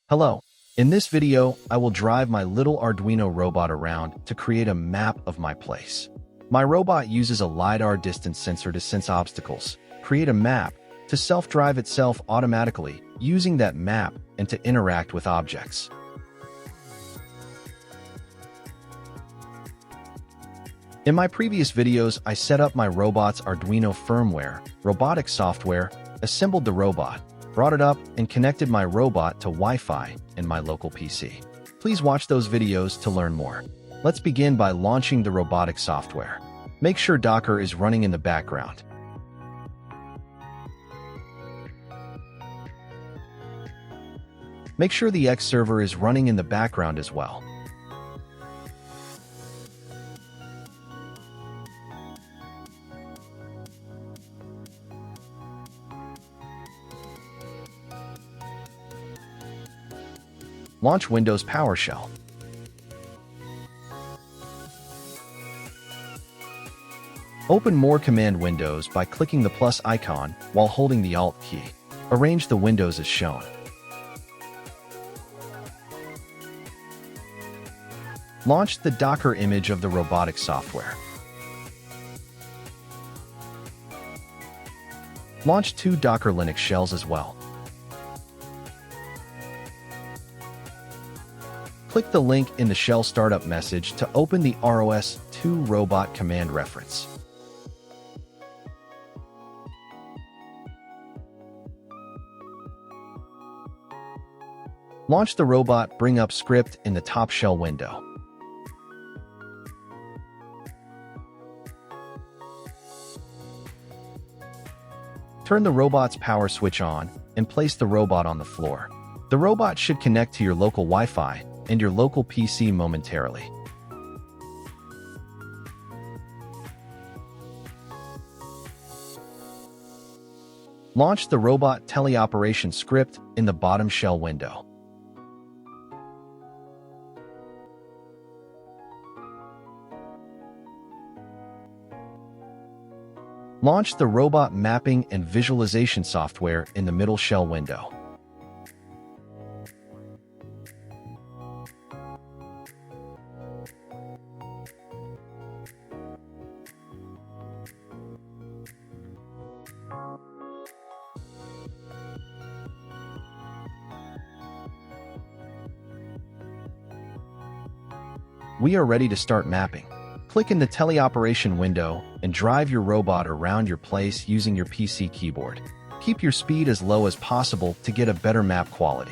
Hello. In this video, I will drive my little Arduino robot around to create a map of my place. My robot uses a LiDAR distance sensor to sense obstacles, create a map, to self-drive itself automatically, using that map, and to interact with objects. In my previous videos, I set up my robot's Arduino firmware, robotics software, assembled the robot, brought it up, and connected my robot to Wi-Fi in my local PC. Please watch those videos to learn more. Let's begin by launching the robotics software. Make sure Docker is running in the background. Make sure the X server is running in the background as well. Launch Windows PowerShell. Open more command windows by clicking the plus icon while holding the Alt key. Arrange the windows as shown. Launch the Docker image of the robotics software. Launch 2 Docker Linux shells as well. Click the link in the shell startup message to open the ROS2 robot command reference. Launch the robot bring up script in the top shell window. Turn the robot's power switch on and place the robot on the floor. The robot should connect to your local Wi-Fi and your local PC momentarily. Launch the robot teleoperation script in the bottom shell window. Launch the robot mapping and visualization software in the middle shell window. We are ready to start mapping. Click in the teleoperation window and drive your robot around your place using your PC keyboard. Keep your speed as low as possible to get a better map quality.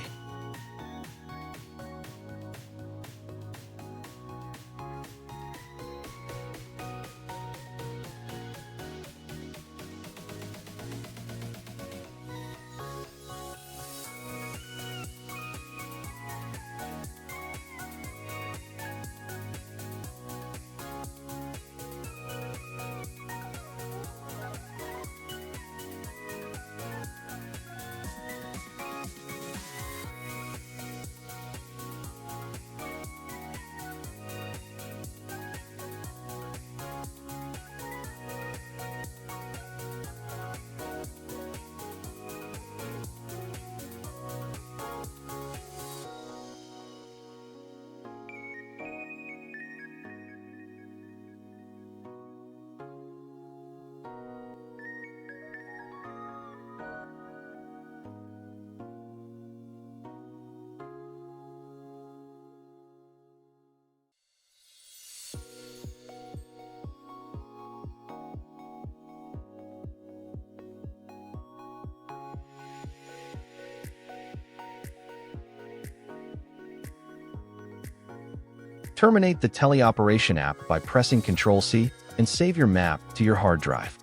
Terminate the teleoperation app by pressing Ctrl-C and save your map to your hard drive.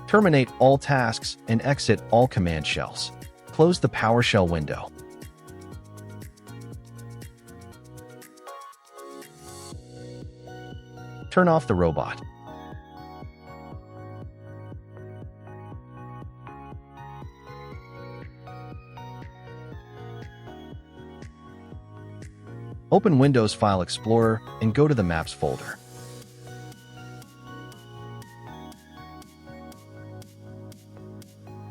Terminate all tasks and exit all command shells. Close the PowerShell window. Turn off the robot. Open Windows File Explorer and go to the Maps folder.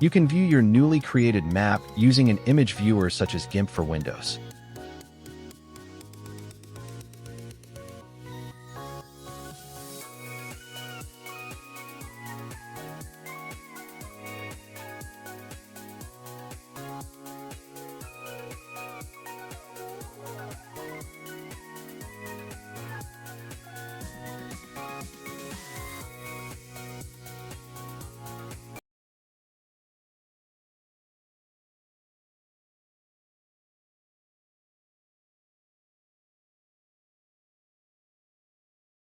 You can view your newly created map using an image viewer such as GIMP for Windows.